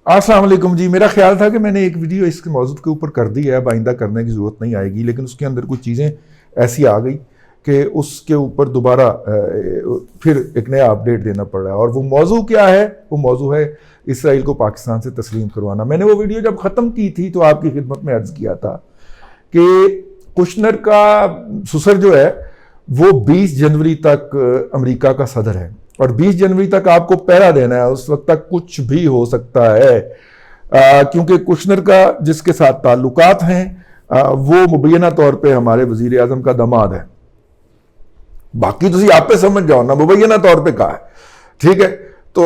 السلام علیکم جی. میرا خیال تھا کہ میں نے ایک ویڈیو اس کے موضوع کے اوپر کر دی ہے, اب آئندہ کرنے کی ضرورت نہیں آئے گی, لیکن اس کے اندر کچھ چیزیں ایسی آ گئی کہ اس کے اوپر دوبارہ پھر ایک نیا اپڈیٹ دینا پڑ رہا ہے. اور وہ موضوع کیا ہے؟ وہ موضوع ہے اسرائیل کو پاکستان سے تسلیم کروانا. میں نے وہ ویڈیو جب ختم کی تھی تو آپ کی خدمت میں عرض کیا تھا کہ کشنر کا سسر جو ہے وہ 20 جنوری تک امریکہ کا صدر ہے, اور 20 جنوری تک آپ کو پہرا دینا ہے. اس وقت تک کچھ بھی ہو سکتا ہے, کیونکہ کشنر کا جس کے ساتھ تعلقات ہیں وہ مبینہ طور پہ ہمارے وزیر اعظم کا داماد ہے. باقی تو آپ پہ سمجھ جاؤ نا, مبینہ طور پہ کہا ہے, ٹھیک ہے. تو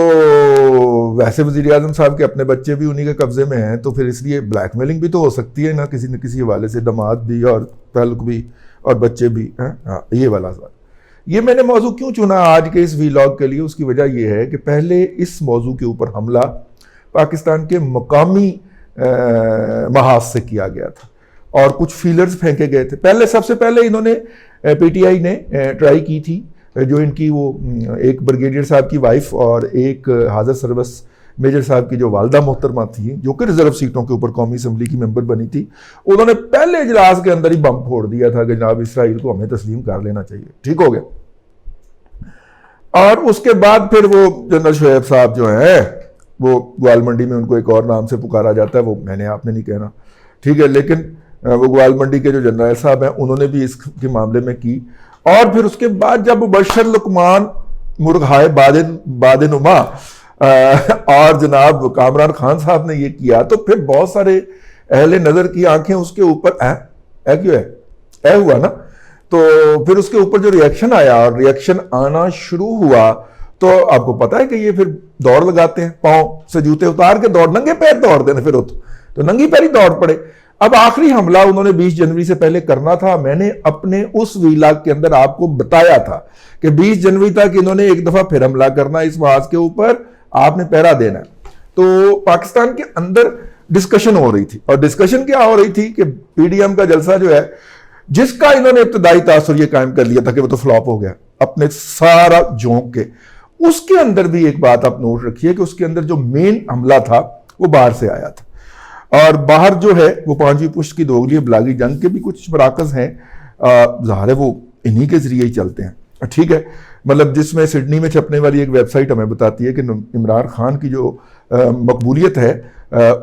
ویسے وزیر اعظم صاحب کے اپنے بچے بھی انہی کے قبضے میں ہیں, تو پھر اس لیے بلیک میلنگ بھی تو ہو سکتی ہے نا کسی حوالے سے, داماد بھی اور تعلق بھی اور بچے بھی. ہاں یہ والا سوال. یہ میں نے موضوع کیوں چنا آج کے اس ویلاگ کے لیے؟ اس کی وجہ یہ ہے کہ پہلے اس موضوع کے اوپر حملہ پاکستان کے مقامی محاذ سے کیا گیا تھا اور کچھ فیلرز پھینکے گئے تھے. سب سے پہلے انہوں نے پی ٹی آئی نے ٹرائی کی تھی, جو ان کی وہ ایک بریگیڈیئر صاحب کی وائف اور ایک حاضر سروس میجر صاحب کی جو والدہ محترمہ تھی, جو کہ ریزرو سیٹوں کے اوپر قومی اسمبلی کی ممبر بنی تھی, انہوں نے پہلے اجلاس کے اندر ہی بم پھوڑ دیا تھا کہ جناب اسرائیل کو ہمیں تسلیم کر لینا چاہیے. ٹھیک ہو گیا. اور اس کے بعد پھر وہ جنرل شعیب صاحب جو ہیں, وہ گوال منڈی میں ان کو ایک اور نام سے پکارا جاتا ہے, وہ میں نے آپ نے نہیں کہنا, ٹھیک ہے, لیکن وہ گوال منڈی کے جو جنرل صاحب ہیں انہوں نے بھی اس کے معاملے میں کی. اور پھر اس کے بعد جب مبشر لقمان مرغائے باد نما اور جناب کامران خان صاحب نے یہ کیا, تو پھر بہت سارے اہل نظر کی آنکھیں اس کے اوپر کیوں ہے اے ہوا نا. تو پھر اس کے اوپر جو ریاکشن آیا اور ریاکشن آنا شروع ہوا, تو آپ کو پتا ہے کہ یہ پھر دوڑ لگاتے ہیں, پاؤں سے جوتے اتار کے دوڑ, ننگے پیر دوڑ دینا, پھر تو ننگی پیر ہی دوڑ پڑے. اب آخری حملہ انہوں نے 20 جنوری سے پہلے کرنا تھا. میں نے اپنے اس ویلاگ کے اندر آپ کو بتایا تھا کہ 20 جنوری تک انہوں نے ایک دفعہ پھر حملہ کرنا, اس محاذ کے اوپر آپ نے پہرا دینا. تو پاکستان کے اندر ڈسکشن ہو رہی تھی, اور ڈسکشن کیا ہو رہی تھی کہ پی ڈی ایم کا جلسہ جو ہے, جس کا انہوں نے ابتدائی تاثر یہ قائم کر لیا تھا کہ وہ تو فلاپ ہو گیا اپنے سارا جھونک کے, اس کے اندر بھی ایک بات آپ نوٹ رکھیے کہ اس کے اندر جو مین حملہ تھا وہ باہر سے آیا تھا. اور باہر جو ہے وہ 5ویں پشت کی دوگلی ابلاغی جنگ کے بھی کچھ مراکز ہیں, ظاہر ہے وہ انہی کے ذریعے ہی چلتے ہیں, ٹھیک ہے. مطلب جس میں سڈنی میں چھپنے والی ایک ویب سائٹ ہمیں بتاتی ہے کہ عمران خان کی جو مقبولیت ہے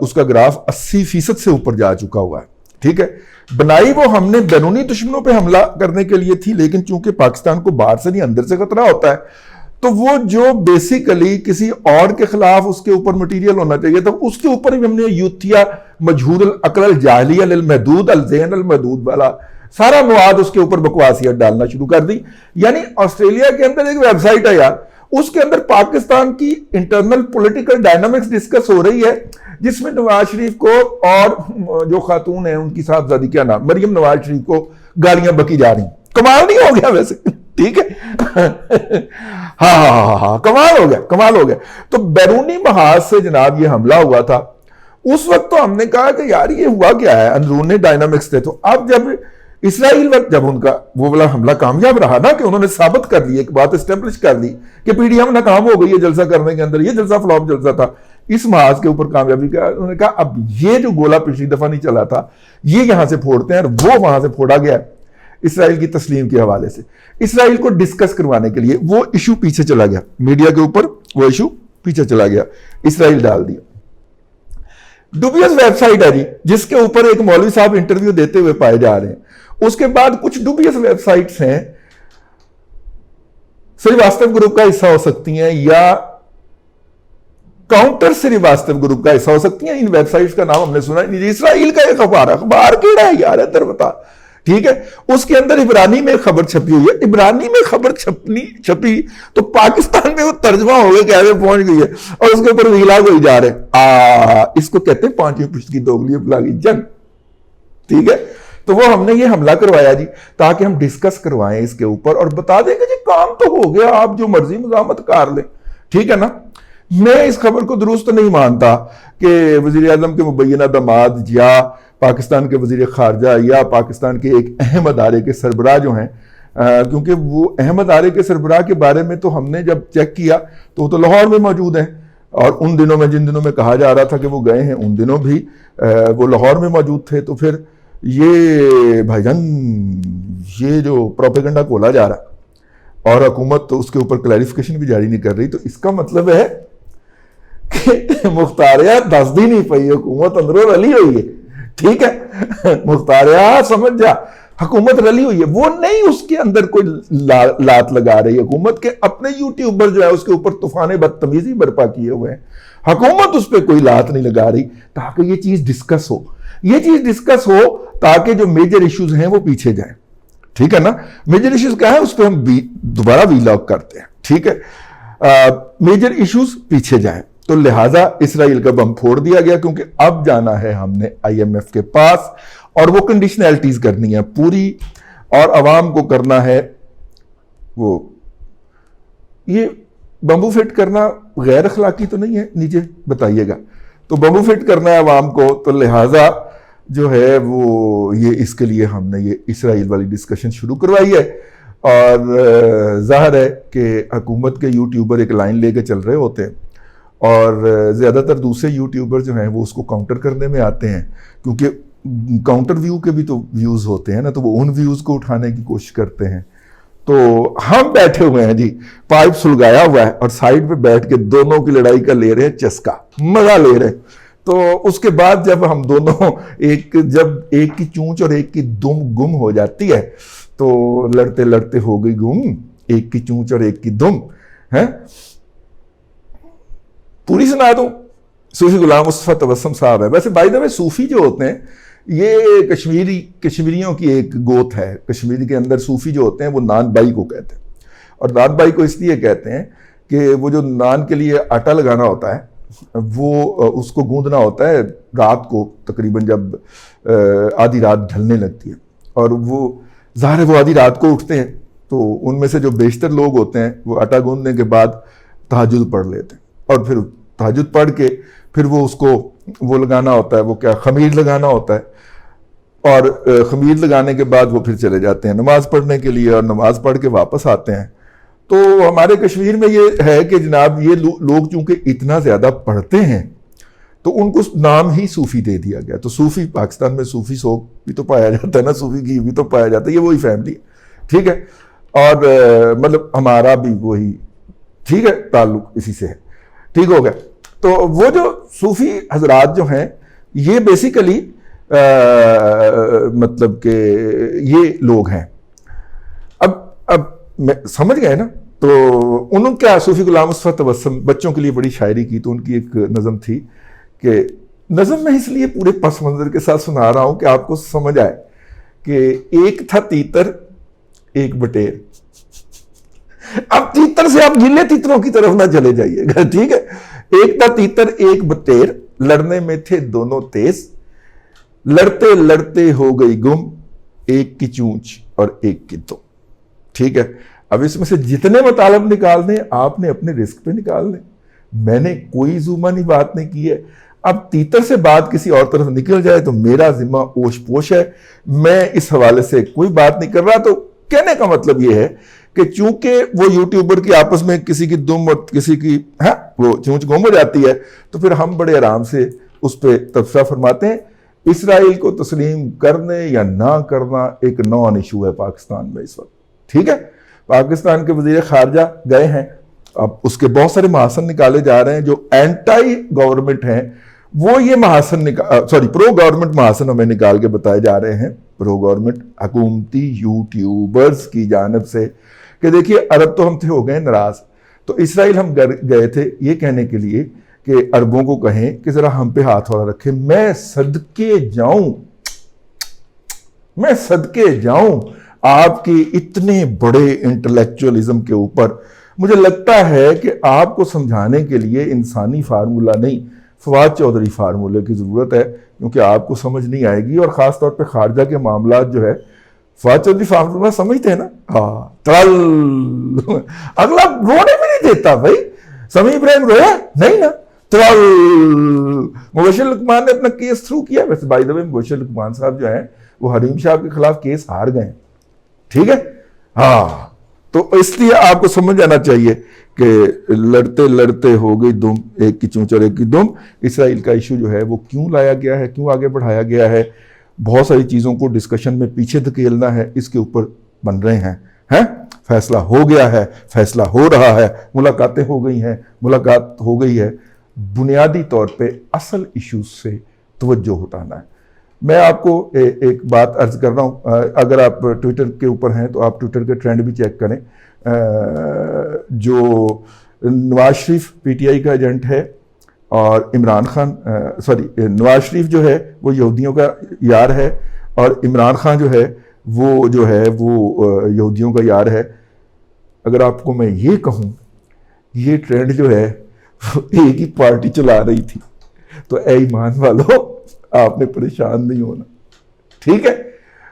اس کا گراف 80% سے اوپر جا چکا ہوا ہے, ٹھیک ہے. بنائی وہ ہم نے بیرونی دشمنوں پہ حملہ کرنے کے لیے تھی, لیکن چونکہ پاکستان کو باہر سے نہیں اندر سے خطرہ ہوتا ہے, تو وہ جو بیسیکلی کسی اور کے خلاف اس کے اوپر مٹیریل ہونا چاہیے تھا, اس کے اوپر ہم نے یوتھیا مجہود العقل الجاہلیہ للمحدود الذہن المحدود والا سارا مواد اس کے اوپر بکواسیت ڈالنا شروع کر دی. یعنی آسٹریلیا کے اندر ایک ویب سائٹ ہے یار, اس کے اندر پاکستان کی انٹرنل پولیٹیکل ڈائنامکس ڈسکس ہو رہی ہے, جس میں نواز شریف کو اور جو خاتون ہیں ان کی صاحبزادی کیا نام, مریم نواز شریف کو گالیاں بکی جا رہی. کمال نہیں ہو گیا ویسے, ٹھیک ہے. ہاں کمال ہو گیا. تو بیرونی محاذ سے جناب یہ حملہ ہوا تھا. اس وقت تو ہم نے کہا کہ یار یہ ہوا کیا ہے, اندرونی ڈائنامکس تھے. تو اب جب اسرائیل جب ان کا وہ والا حملہ کامیاب رہا نا, کہ انہوں نے ثابت کر لی, ایک بات اسٹیبلش کر دی کہ پی ڈی ایم ناکام ہو گئی ہے جلسہ کرنے کے اندر, یہ جلسہ فلاپ جلسہ تھا, اس محاذ کے اوپر کامیابی کا انہوں نے کہا اب یہ جو گولہ پچھلی دفعہ نہیں چلا تھا یہ یہاں سے پھوڑتے ہیں, اور وہ وہاں سے پھوڑا گیا اسرائیل کی تسلیم کے حوالے سے. اسرائیل کو ڈسکس کروانے کے لیے وہ ایشو پیچھے چلا گیا, میڈیا کے اوپر وہ ایشو پیچھے چلا گیا, اسرائیل ڈال دیا. ڈوبیس ویب سائٹ ہے جی, جس کے اوپر ایک مولوی صاحب انٹرویو دیتے ہوئے پائے جا رہے ہیں. اس کے بعد کچھ ڈوبیس ویب سائٹس ہیں, سریواستو گروپ کا حصہ ہو سکتی ہیں یا کاؤنٹر سریواستو گروپ کا حصہ ہو سکتی ہیں. ان ویب سائٹس کا نام ہم نے سنا نہیں. اسرائیل کا ایک اخبار کیڑا ہے یار, ادھر بتا, ٹھیک ہے. اس کے اندر عبرانی میں خبر چھپی ہوئی ہے. عبرانی میں خبر چھپی تو پاکستان میں وہ ترجمہ ہو گیا, کہہ پہنچ گئی ہے, اور اس کے اوپر ویلاگ ہوئی جا رہے. اس کو کہتے ہیں 5ویں پشت کی دوگلی ابلاغی جنگ, ٹھیک ہے. تو وہ ہم نے یہ حملہ کروایا جی, تاکہ ہم ڈسکس کروائیں اس کے اوپر اور بتا دیں کہ جی کام تو ہو گیا, آپ جو مرضی مزاحمت کر لیں, ٹھیک ہے نا. میں اس خبر کو درست نہیں مانتا کہ وزیر اعظم کے مبینہ داماد یا پاکستان کے وزیر خارجہ یا پاکستان کے ایک اہم ادارے کے سربراہ جو ہیں, کیونکہ وہ اہم ادارے کے سربراہ کے بارے میں تو ہم نے جب چیک کیا تو وہ تو لاہور میں موجود ہیں, اور ان دنوں میں جن دنوں میں کہا جا رہا تھا کہ وہ گئے ہیں ان دنوں بھی وہ لاہور میں موجود تھے. تو پھر یہ بھائی جان یہ جو پروپیگنڈا کھولا جا رہا اور حکومت تو اس کے اوپر کلیریفیکیشن بھی جاری نہیں کر رہی, تو اس کا مطلب ہے کہ مختاریات دس دی نہیں پئی, حکومت اندروں رلی ہوئی ہے. ٹھیک ہے, مختاریات سمجھ جا, حکومت رلی ہوئی ہے, وہ نہیں اس کے اندر کوئی لات لگا رہی. حکومت کے اپنے یوٹیوبر جو ہے اس کے اوپر طوفان بدتمیزی برپا کیے ہوئے ہیں, حکومت اس پہ کوئی لات نہیں لگا رہی تاکہ یہ چیز ڈسکس ہو. یہ چیز ڈسکس ہو تاکہ جو میجر ایشوز ہیں وہ پیچھے جائیں. ٹھیک ہے نا, میجر ایشوز کیا ہے اس پہ ہم دوبارہ وی لاگ کرتے ہیں. ٹھیک ہے, میجر ایشوز پیچھے جائیں. تو لہٰذا اسرائیل کا بم پھوڑ دیا گیا کیونکہ اب جانا ہے ہم نے آئی ایم ایف کے پاس اور وہ کنڈیشنلٹیز کرنی ہے پوری, اور عوام کو کرنا ہے وہ. یہ بمبو فٹ کرنا غیر اخلاقی تو نہیں ہے, نیچے بتائیے گا. تو بمبو فٹ کرنا ہے عوام کو, تو لہٰذا جو ہے وہ یہ اس کے لیے ہم نے یہ اسرائیل والی ڈسکشن شروع کروائی ہے. اور ظاہر ہے کہ حکومت کے یوٹیوبر ایک لائن لے کے چل رہے ہوتے ہیں اور زیادہ تر دوسرے یوٹیوبر جو ہیں وہ اس کو کاؤنٹر کرنے میں آتے ہیں, کیونکہ کاؤنٹر ویو کے بھی تو ویوز ہوتے ہیں نا, تو وہ ان ویوز کو اٹھانے کی کوشش کرتے ہیں. تو ہم بیٹھے ہوئے ہیں جی, پائپ سلگایا ہوا ہے اور سائڈ پہ بیٹھ کے دونوں کی لڑائی کا لے رہے ہیں چسکا, مزہ لے رہے ہیں. تو اس کے بعد جب ہم دونوں جب ایک کی چونچ اور ایک کی دم گم ہو جاتی ہے تو لڑتے لڑتے ہو گئی گم, ایک کی چونچ اور ایک کی دم ہے. پوری سنا دوں, صوفی غلام مصطفیٰ تبسم صاحب ہے. ویسے بائی دا وے صوفی جو ہوتے ہیں یہ کشمیریوں کی ایک گوت ہے. کشمیری کے اندر صوفی جو ہوتے ہیں وہ نان بائی کو کہتے ہیں, اور نان بائی کو اس لیے کہتے ہیں کہ وہ جو نان کے لیے آٹا لگانا ہوتا ہے وہ اس کو گوندنا ہوتا ہے رات کو, تقریباً جب آدھی رات ڈھلنے لگتی ہے, اور وہ ظاہر ہے وہ آدھی رات کو اٹھتے ہیں, تو ان میں سے جو بیشتر لوگ ہوتے ہیں وہ آٹا گوندنے کے بعد تہجد پڑھ لیتے ہیں, اور پھر تہجد پڑھ کے پھر وہ اس کو وہ لگانا ہوتا ہے, وہ کیا خمیر لگانا ہوتا ہے, اور خمیر لگانے کے بعد وہ پھر چلے جاتے ہیں نماز پڑھنے کے لیے, اور نماز پڑھ کے واپس آتے ہیں. تو ہمارے کشمیر میں یہ ہے کہ جناب یہ لوگ چونکہ اتنا زیادہ پڑھتے ہیں تو ان کو نام ہی صوفی دے دیا گیا. تو صوفی پاکستان میں صوفی سوگ بھی تو پایا جاتا ہے نا, صوفی گھی بھی تو پایا جاتا ہے, یہ وہی فیملی ہے. ٹھیک ہے, اور مطلب ہمارا بھی وہی ٹھیک ہے تعلق اسی سے ہے. ٹھیک ہو گیا. تو وہ جو صوفی حضرات جو ہیں یہ بیسیکلی مطلب کہ یہ لوگ ہیں. اب سمجھ گئے نا. تو انہوں نے کیا, صوفی غلام مصطفیٰ تبسم بچوں کے لیے بڑی شاعری کی, تو ان کی ایک نظم تھی کہ نظم میں اس لیے پورے پس منظر کے ساتھ سنا رہا ہوں کہ آپ کو سمجھ آئے کہ ایک تھا تیتر ایک بٹیر. اب تیتر سے آپ گلے تیتروں کی طرف نہ چلے جائیے گا. ٹھیک ہے, ایک تھا تیتر ایک بٹیر, لڑنے میں تھے دونوں تیز, لڑتے لڑتے ہو گئی گم, ایک کی چونچ اور ایک کی دم. ٹھیک ہے, اب اس میں سے جتنے مطالب نکالنے آپ نے اپنے رزق پہ نکالنے, میں نے کوئی زومانی بات نہیں کی ہے. اب تیتر سے بات کسی اور طرف نکل جائے تو میرا ذمہ اوش پوش ہے, میں اس حوالے سے کوئی بات نہیں کر رہا. تو کہنے کا مطلب یہ ہے کہ چونکہ وہ یوٹیوبر کی آپس میں کسی کی دم اور کسی کی وہ چونچ گم ہو جاتی ہے, تو پھر ہم بڑے آرام سے اس پہ تبصرہ فرماتے ہیں. اسرائیل کو تسلیم کرنے یا نہ کرنا ایک نان ایشو ہے پاکستان میں اس وقت. ٹھیک ہے, پاکستان کے وزیر خارجہ گئے ہیں, اب اس کے بہت سارے محاسن نکالے جا رہے ہیں جو اینٹائی گورنمنٹ ہیں, وہ یہ محاسن پرو گورنمنٹ محاسن ہمیں نکال کے بتائے جا رہے ہیں, پرو گورنمنٹ حکومتی یوٹیوبرز کی جانب سے, کہ دیکھیے عرب تو ہم تھے ہو گئے ناراض, تو اسرائیل ہم گئے تھے یہ کہنے کے لیے کہ عربوں کو کہیں کہ ذرا ہم پہ ہاتھ والا رکھیں. میں صدقے جاؤں آپ کی اتنے بڑے انٹلیکچوئلزم کے اوپر. مجھے لگتا ہے کہ آپ کو سمجھانے کے لیے انسانی فارمولہ نہیں, فواد چودھری فارمولے کی ضرورت ہے, کیونکہ آپ کو سمجھ نہیں آئے گی. اور خاص طور پہ خارجہ کے معاملات جو ہے فواد چودھری فارمولہ سمجھتے ہیں نا, اگلا رونے بھی نہیں دیتا بھائی. سمیع ابراہیم رویا نہیں نا, مبشر لقمان نے اپنا کیس تھرو کیا. ویسے بائی دا وے مبشر لقمان صاحب جو ہیں وہ حریم شاہ کے خلاف کیس ہار گئے. ٹھیک ہے, تو اس لیے آپ کو سمجھ جانا چاہیے کہ لڑتے لڑتے ہو گئی دم، ایک کی چونچ اور ایک کی دم. اسرائیل کا ایشو جو ہے وہ کیوں لایا گیا ہے، کیوں آگے بڑھایا گیا ہے، بہت ساری چیزوں کو ڈسکشن میں پیچھے دھکیلنا ہے، اس کے اوپر بن رہے ہیں. فیصلہ ہو گیا ہے، فیصلہ ہو رہا ہے، ملاقاتیں ہو گئی ہیں، ملاقات ہو گئی ہے. بنیادی طور پہ اصل ایشوز سے توجہ ہٹانا ہے. میں آپ کو ایک بات عرض کر رہا ہوں، اگر آپ ٹویٹر کے اوپر ہیں تو آپ ٹویٹر کے ٹرینڈ بھی چیک کریں. جو Nawaz Sharif P T I کا ایجنٹ ہے اور عمران خان نواز شریف جو ہے وہ یہودیوں کا یار ہے، اور عمران خان جو ہے وہ یہودیوں کا یار ہے. اگر آپ کو میں یہ کہوں یہ ٹرینڈ جو ہے ایک ہی پارٹی چلا رہی تھی، تو اے ایمان والو آپ نے پریشان نہیں ہونا. ٹھیک ہے،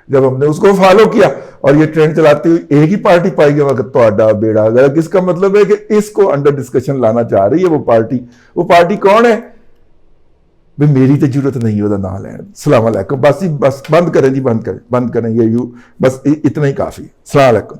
جب ہم نے اس کو فالو کیا اور یہ ٹرینڈ چلاتی ہوئی ایک ہی پارٹی پائی گئی وقت تو آڈا بیڑا اگر کس کا مطلب ہے کہ اس کو انڈر ڈسکشن لانا چاہ رہی ہے وہ پارٹی کون ہے؟ بھئی میری تو ضرورت نہیں ہوتا نہ لین. السلام علیکم. بس بند کریں جی، بند کریں یہ بس اتنا ہی کافی. السلام علیکم.